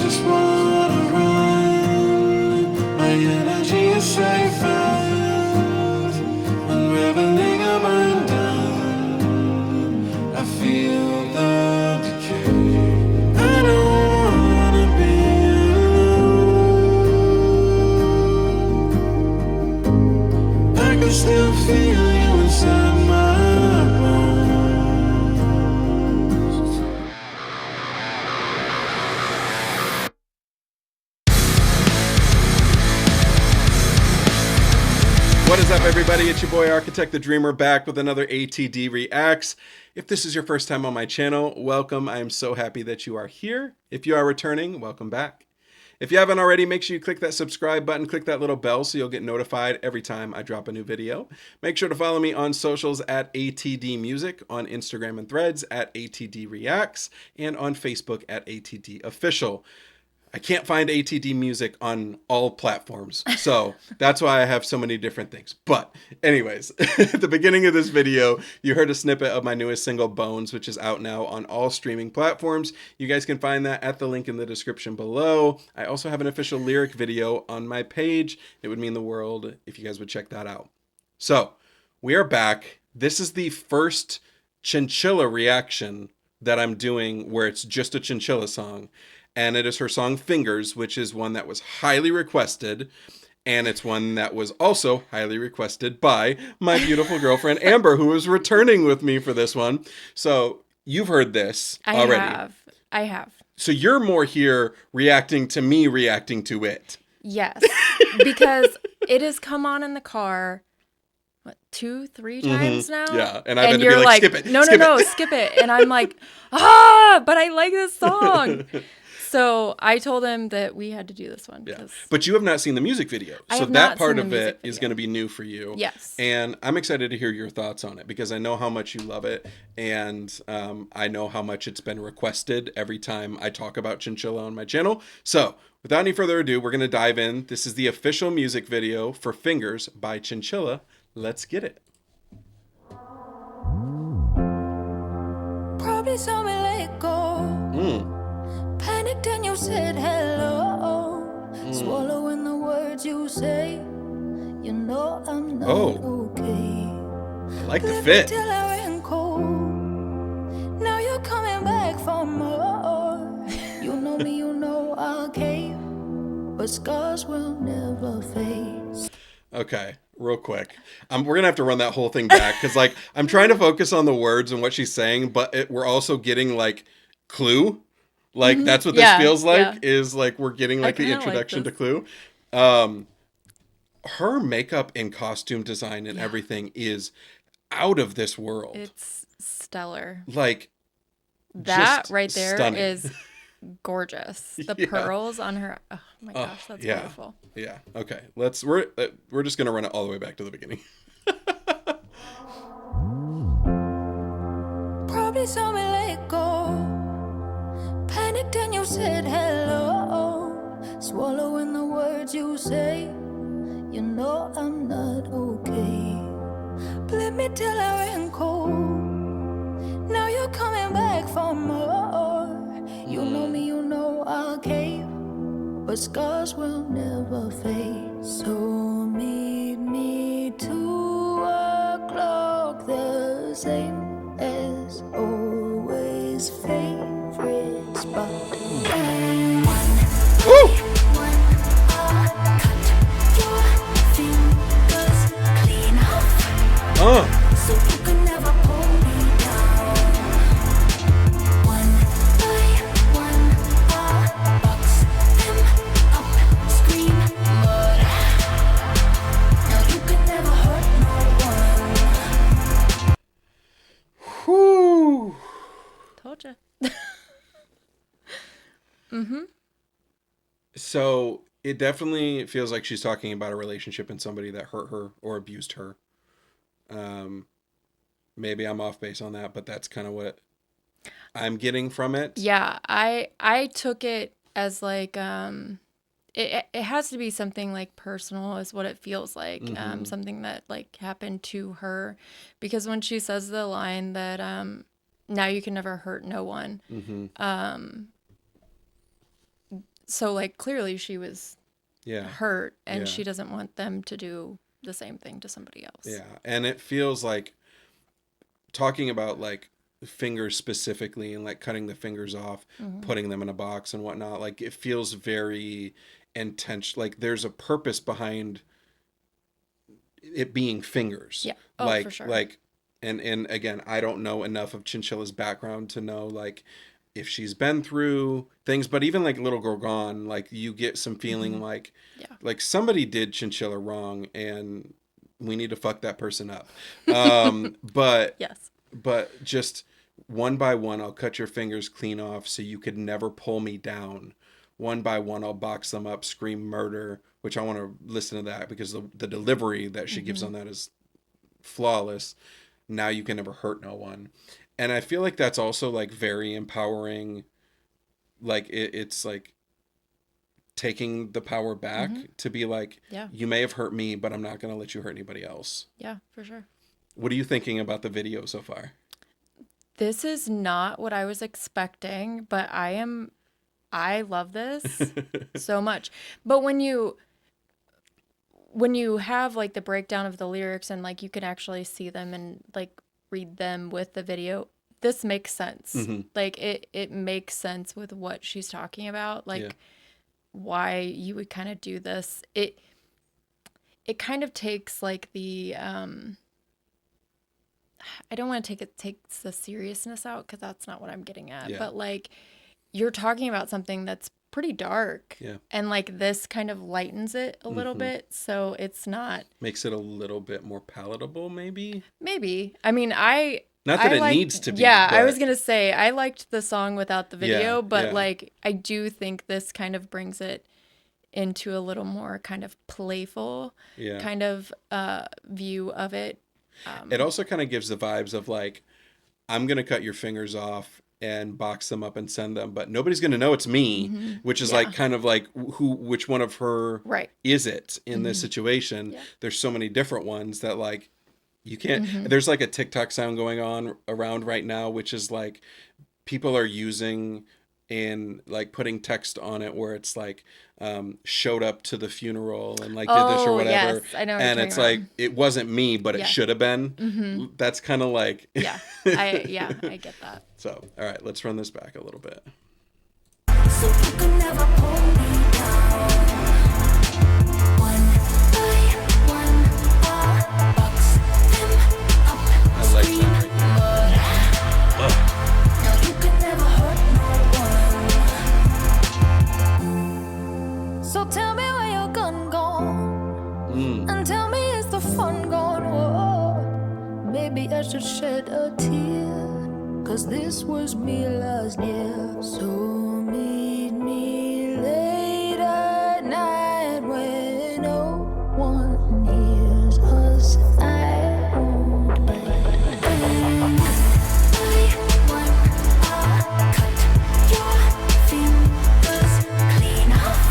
just wanna run. My energy is safe and unraveling I'm undone. I feel the decay. I don't wanna be alone. I can still feel you inside my bones. What is up, everybody? It's your boy Architect the Dreamer back with another ATD Reacts. If this is your first time on my channel, welcome. I am so happy that you are here. If you are returning, welcome back. If you haven't already, make sure you click that subscribe button, click that little bell so you'll get notified every time I drop a new video. Make sure to follow me on socials at ATDmusic, on Instagram and Threads at ATDreacts, and on Facebook at ATDofficial. I can't find ATDmusic on all platforms, so that's why I have so many different things. But anyways, at the beginning of this video, you heard a snippet of my newest single, Bones, which is out now on all streaming platforms. You guys can find that at the link in the description below. I also have an official lyric video on my page. It would mean the world if you guys would check that out. So, we are back. This is the first Chinchilla reaction that I'm doing where it's just a Chinchilla song. And it is her song Fingers, which is one that was highly requested. And it's one that was also highly requested by my beautiful girlfriend, Amber, who is returning with me for this one. So you've heard this already. I have. So you're more here reacting to me reacting to it. Yes. Because it has come on in the car, what, 2-3 times now? Yeah. And I've had to be like, skip it. No, skip it. And I'm like, but I like this song. So I told him that we had to do this one. Yeah. But you have not seen the music video. So that part of it is going to be new for you. Yes. And I'm excited to hear your thoughts on it because I know how much you love it. And I know how much it's been requested every time I talk about Chinchilla on my channel. So without any further ado, we're going to dive in. This is the official music video for Fingers by Chinchilla. Let's get it. Probably saw me let go. Panicked and you said hello. Swallowing the words you say. You know I'm not okay. I like the fit. Till I ran cold. Now you're coming back for more. You know me, you know I'll cave, but scars will never fade. Okay, real quick. We're going to have to run that whole thing back because like I'm trying to focus on the words and what she's saying, but we're also getting like Clue. Like that's what this feels like is like we're getting like the introduction to Clue. Her makeup and costume design and everything is out of this world. It's stellar. Like that right there stunning. Is gorgeous. The pearls on her. Oh my gosh, that's beautiful. Yeah. Okay. We're just gonna run it all the way back to the beginning. Probably saw me let go. Panicked and you said hello. Swallowing the words you say. You know I'm not okay. Blame me till I ran cold. Now you're coming back for more. You know me, you know I'll cave, but scars will never fade. So meet me 2 o'clock, the same as always. Favorite spot. Woo! So you can never pull me down. One by one, I box them up, scream murder. Now you can never hurt no one. Whew. Told you. So it definitely feels like she's talking about a relationship and somebody that hurt her or abused her. Maybe I'm off base on that, but that's kind of what I'm getting from it. Yeah, I took it as like it has to be something like personal is what it feels like. Something that like happened to her, because when she says the line that now you can never hurt no one. So like clearly she was Yeah. hurt, and Yeah. she doesn't want them to do the same thing to somebody else. Yeah. And it feels like talking about like fingers specifically and like cutting the fingers off, putting them in a box and whatnot, like it feels very intense. Like there's a purpose behind it being fingers. Yeah. Oh, like, for sure. Like, and again, I don't know enough of Chinchilla's background to know like if she's been through things, but even like Little Girl Gone, like you get some feeling like, Yeah. like somebody did Chinchilla wrong and we need to fuck that person up. But Yes. but just one by one, I'll cut your fingers clean off so you could never pull me down. One by one, I'll box them up, scream murder, which I want to listen to that because the delivery that she gives on that is flawless. Now you can never hurt no one. And I feel like that's also like very empowering. Like it's like taking the power back to be like, Yeah. you may have hurt me, but I'm not going to let you hurt anybody else. Yeah, for sure. What are you thinking about the video so far? This is not what I was expecting, but I love this so much. But when you have like the breakdown of the lyrics and like you can actually see them and like read them with the video, this makes sense. Like it makes sense with what she's talking about, like why you would kind of do this. It kind of takes like the I don't want to takes the seriousness out because that's not what I'm getting at. Yeah. But like you're talking about something that's pretty dark. Yeah. And like this kind of lightens it a little bit. So it's not. Makes it a little bit more palatable, maybe? Maybe. I mean, Not that it needs to be. Yeah, I but- was going to say I liked the song without the video, Yeah, but yeah. like I do think this kind of brings it into a little more kind of playful Yeah. kind of view of it. It also kind of gives the vibes of like, I'm going to cut your fingers off and box them up and send them, but nobody's going to know it's me, which is like kind of like which one of her Right. is it in this situation? Yeah. There's so many different ones that like you can't, there's like a TikTok sound going on around right now, which is like people are using and like putting text on it where it's like showed up to the funeral and like did this or Oh, whatever. yes. I know what and you're it's talking like it wasn't me, but it Yeah. should have been. That's kind of like Yeah. I get that. so. All right, let's run this back a little bit. So you can never pull me down. One by one, I'll box them up, I like scream that. murder. Now you can never hurt no one. So tell me where your gun gone, and tell me is the fun gone. Whoa, maybe I should shed a tear, 'cause this was me last year. So meet me late at night when no one hears us. I won't bite. One by one, I'll cut your fingers clean off,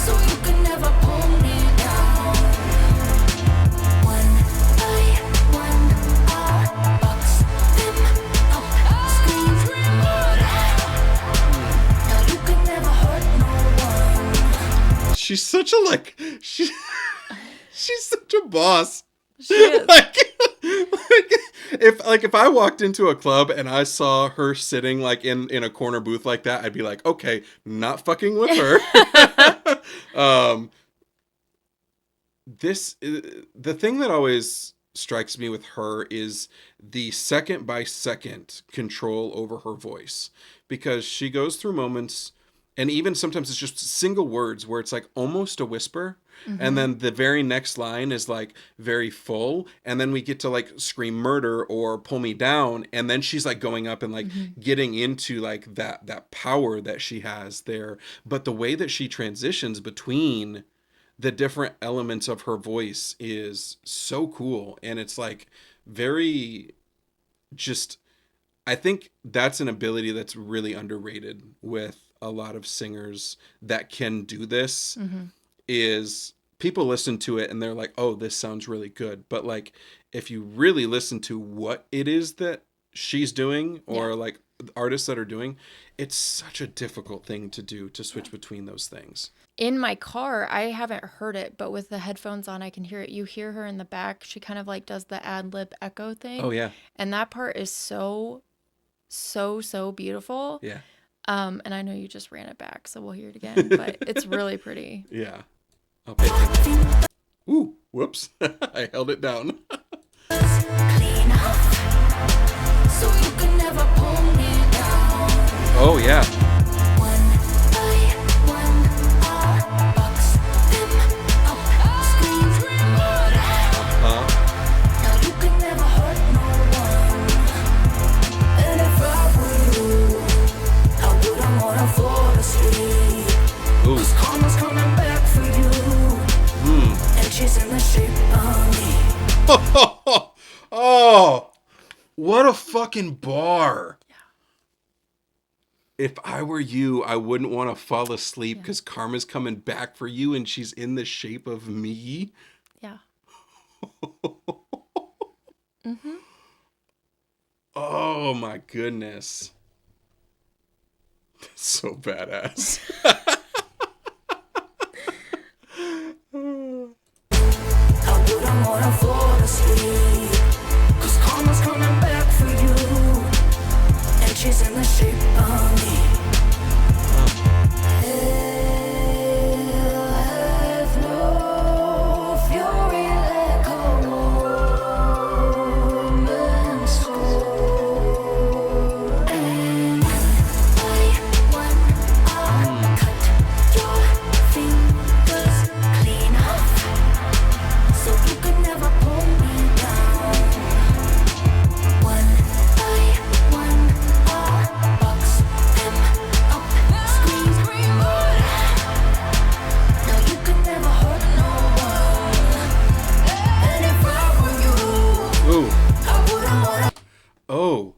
so you can never pull me down. One by one, I'll box them up, scream murder. Now you can never hurt no one. She's such a like she's such a boss. She is. If I walked into a club and I saw her sitting like in a corner booth like that, I'd be like, okay, not fucking with her. The thing that always strikes me with her is the second by second control over her voice, because she goes through moments, and even sometimes it's just single words where it's like almost a whisper, and then the very next line is like very full, and then we get to like scream murder or pull me down, and then she's like going up and like getting into like that power that she has there. But the way that she transitions between the different elements of her voice is so cool, and it's like very just, I think that's an ability that's really underrated with a lot of singers that can do this. Is people listen to it and they're like, oh, this sounds really good, but like if you really listen to what it is that she's doing, or like artists that are doing, it's such a difficult thing to do, to switch between those things. In my car, I haven't heard it, but with the headphones on, I can hear it. You hear her in the back. She kind of like does the ad lib echo thing. Oh yeah. And that part is so beautiful. Yeah. And I know you just ran it back, so we'll hear it again, but it's really pretty. Yeah. I'll pay attention. Ooh, whoops. I held it down. Clean up, so you can never pull me down. Oh yeah. One by one, I'll box them up, scream murder. Huh? Now you can never hurt no one. And if I were you, I wouldn't wanna fall asleep. Ooh. 'Cause karma's coming back for you, and she's in the shape of me. Oh, what a fucking bar. Yeah. If I were you, I wouldn't want to fall asleep because karma's coming back for you and she's in the shape of me. Yeah. Mm-hmm. Oh my goodness. That's so badass. I wouldn't wanna fall asleep, 'cause karma's coming back for you, and she's in the shape of me. Hell has no fury like a woman's soul. And by one, I'll cut your fingers clean off, so you can never pull me down. One by one, I'll box them up, scream murder. Now you can never hurt no one. And if I were you, Ooh. I wouldn't wanna. Oh,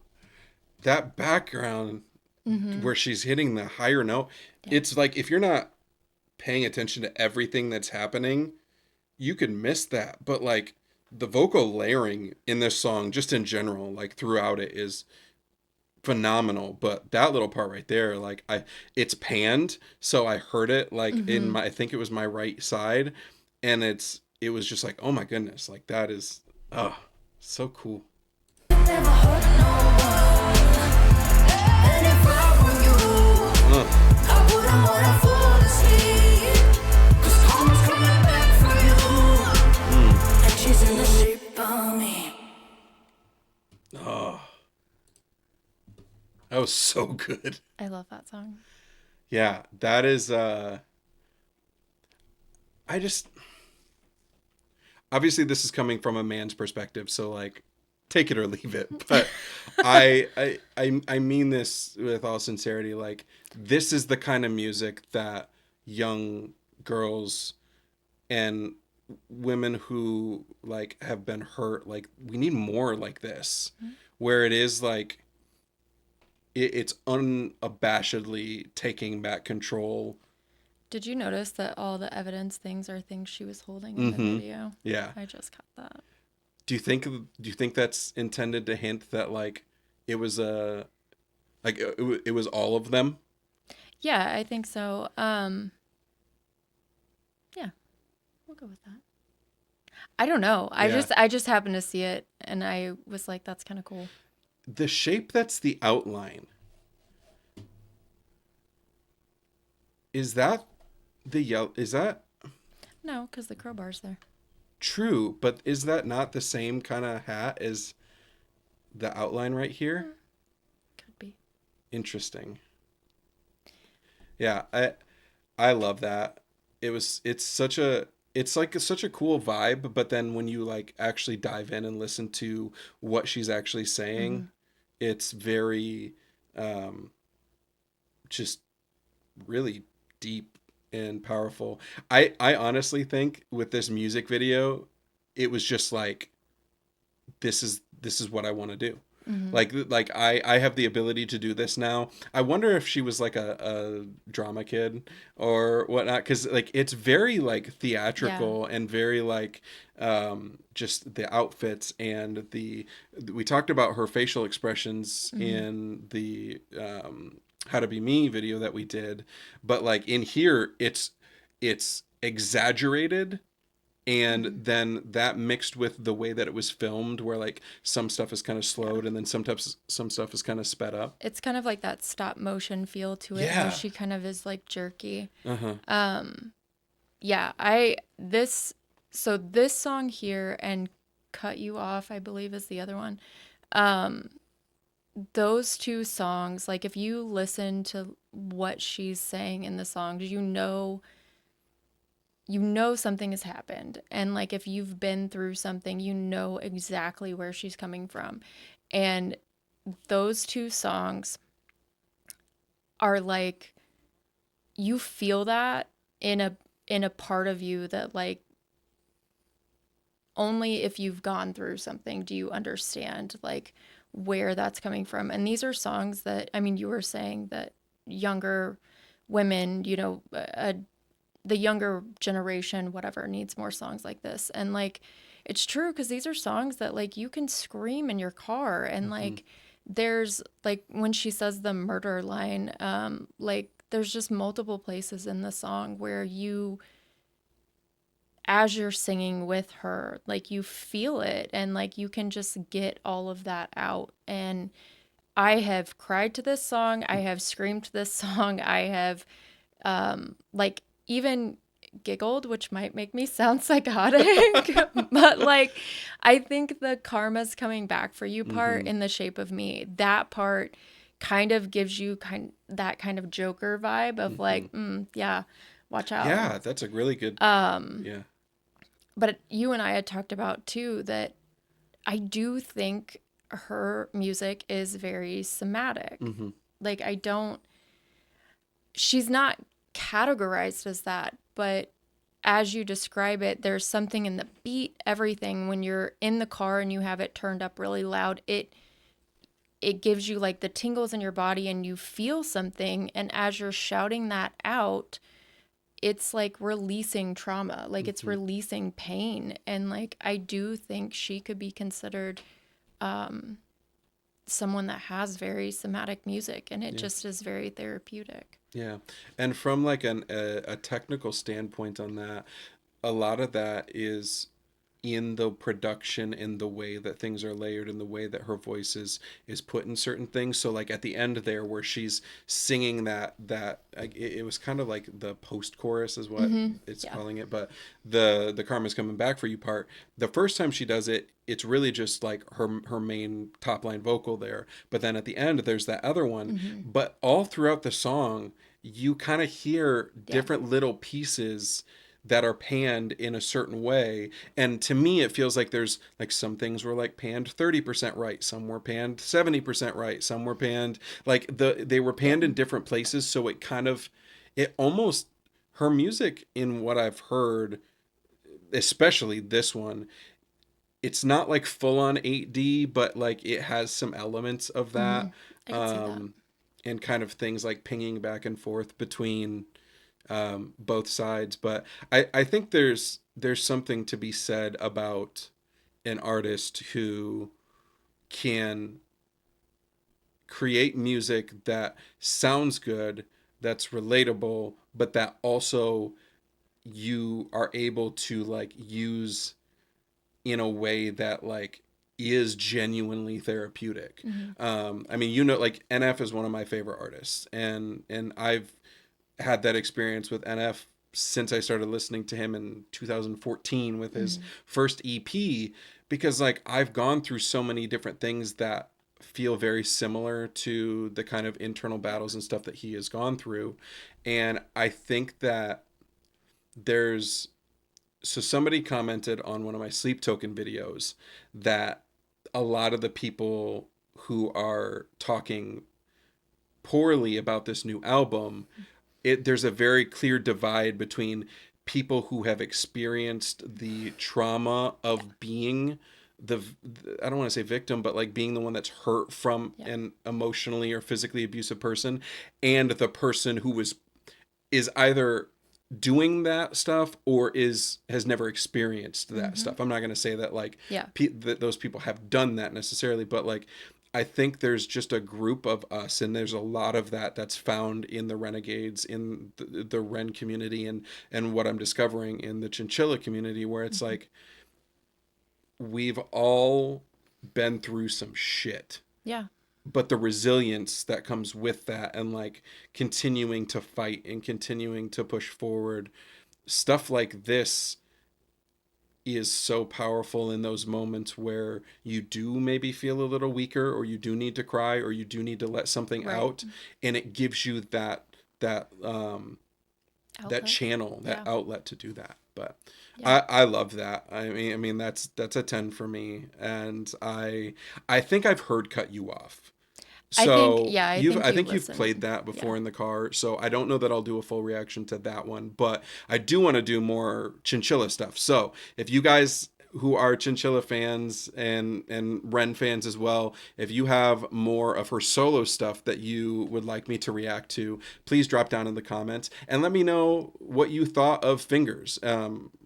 that background where she's hitting the higher note. It's like if you're not paying attention to everything that's happening, you could miss that. But like the vocal layering in this song, just in general, like throughout it, is phenomenal. But that little part right there, like it's panned, so I heard it like in my, I think it was my right side, and it was just like, oh my goodness, like that is so cool. Never hurt no one. And if I were you, I wouldn't wanna fall asleep, 'cause karma's coming back for you, and she's in the shape of me. Oh, that was so good. I love that song. Yeah, that is obviously this is coming from a man's perspective, so like take it or leave it. But I mean this with all sincerity, like this is the kind of music that young girls and women who like have been hurt, like we need more like this, where it is like it's unabashedly taking back control. Did you notice that all the evidence things are things she was holding in the video? Yeah. I just caught that. Do you think that's intended to hint that like it was it was all of them? Yeah, I think so. Yeah, we'll go with that. I don't know. Yeah. I just happened to see it, and I was like, that's kind of cool. The shape that's the outline, is that the yellow? Is that No, because the crowbar's there. true? But is that not the same kind of hat as the outline right here? Could be. Interesting. Yeah, I love that. It's such a cool vibe, but then when you like actually dive in and listen to what she's actually saying, it's very just really deep and powerful. I honestly think with this music video, it was just like this is what I want to do. Like I have the ability to do this now. I wonder if she was like a drama kid or whatnot, because like it's very like theatrical and very like just the outfits and we talked about her facial expressions in the How to Be Me video that we did, but like in here it's exaggerated, and then that mixed with the way that it was filmed, where like some stuff is kind of slowed and then sometimes some stuff is kind of sped up. It's kind of like that stop motion feel to it, Yeah. how she kind of is like jerky. Uh-huh. Yeah, this song here and Cut You Off, I believe is the other one. Those two songs, like if you listen to what she's saying in the songs, you know something has happened. And like if you've been through something, you know exactly where she's coming from. And those two songs are like, you feel that in a part of you that like only if you've gone through something do you understand like where that's coming from. And these are songs that, I mean, you were saying that younger women, you know, the younger generation, whatever, needs more songs like this. And like, it's true, because these are songs that like you can scream in your car. And like, there's like when she says the murder line, like there's just multiple places in the song where you, as you're singing with her, like you feel it and like you can just get all of that out. And I have cried to this song. I have screamed to this song. I have like even giggled, which might make me sound psychotic, but like I think the karma's coming back for you part in The Shape of Me, that part kind of gives you that kind of Joker vibe of like, yeah, watch out. Yeah, that's a really good yeah. But you and I had talked about too that I do think her music is very somatic. Like she's not categorized as that, but as you describe it, there's something in the beat, everything. When you're in the car and you have it turned up really loud, it gives you like the tingles in your body and you feel something. And as you're shouting that out, it's like releasing trauma, like it's releasing pain. And like I do think she could be considered someone that has very somatic music, and it just is very therapeutic. Yeah. And from like a technical standpoint on that, a lot of that is in the production, in the way that things are layered, in the way that her voice is put in certain things. So like at the end there where she's singing that like, it was kind of like the post chorus is what it's calling it, but the karma's coming back for you part, the first time she does it, it's really just like her main top line vocal there, but then at the end there's that other one. But all throughout the song you kind of hear different little pieces that are panned in a certain way. And to me, it feels like there's like some things were like panned 30% right. Some were panned 70% right. Some were panned like they were panned in different places. So it almost, her music in what I've heard, especially this one, it's not like full on 8D, but like it has some elements of that. I can see that. And kind of things like pinging back and forth between both sides. But I think there's something to be said about an artist who can create music that sounds good, that's relatable, but that also you are able to like use in a way that like is genuinely therapeutic. I mean, you know, like NF is one of my favorite artists, and I've had that experience with NF since I started listening to him in 2014 with his first EP, because like I've gone through so many different things that feel very similar to the kind of internal battles and stuff that he has gone through. And I think that so somebody commented on one of my Sleep Token videos that a lot of the people who are talking poorly about this new album, there's a very clear divide between people who have experienced the trauma of being I don't want to say victim, but like being the one that's hurt from an emotionally or physically abusive person, and the person who is either doing that stuff or has never experienced that stuff. I'm not going to say that like that those people have done that necessarily, but like I think there's just a group of us, and there's a lot of that's found in the renegades, in the Ren community, and what I'm discovering in the Chinchilla community, where it's like we've all been through some shit. Yeah. But the resilience that comes with that, and like continuing to fight and continuing to push forward, stuff like this is so powerful in those moments where you do maybe feel a little weaker, or you do need to cry, or you do need to let something out, and it gives you that channel, that outlet to do that. But I love that. I mean that's a 10 for me, and I think I've heard Cut You Off. So I think you've played that before in the car. So I don't know that I'll do a full reaction to that one, but I do want to do more Chinchilla stuff. So if you guys who are Chinchilla fans and Ren fans as well, if you have more of her solo stuff that you would like me to react to, please drop down in the comments and let me know what you thought of Fingers.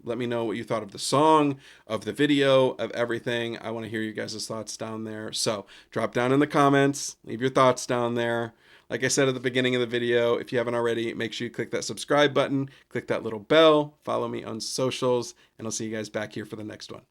Let me know what you thought of the song, of the video, of everything. I want to hear you guys' thoughts down there. So drop down in the comments, leave your thoughts down there. Like I said at the beginning of the video, if you haven't already, make sure you click that subscribe button, click that little bell, follow me on socials, and I'll see you guys back here for the next one.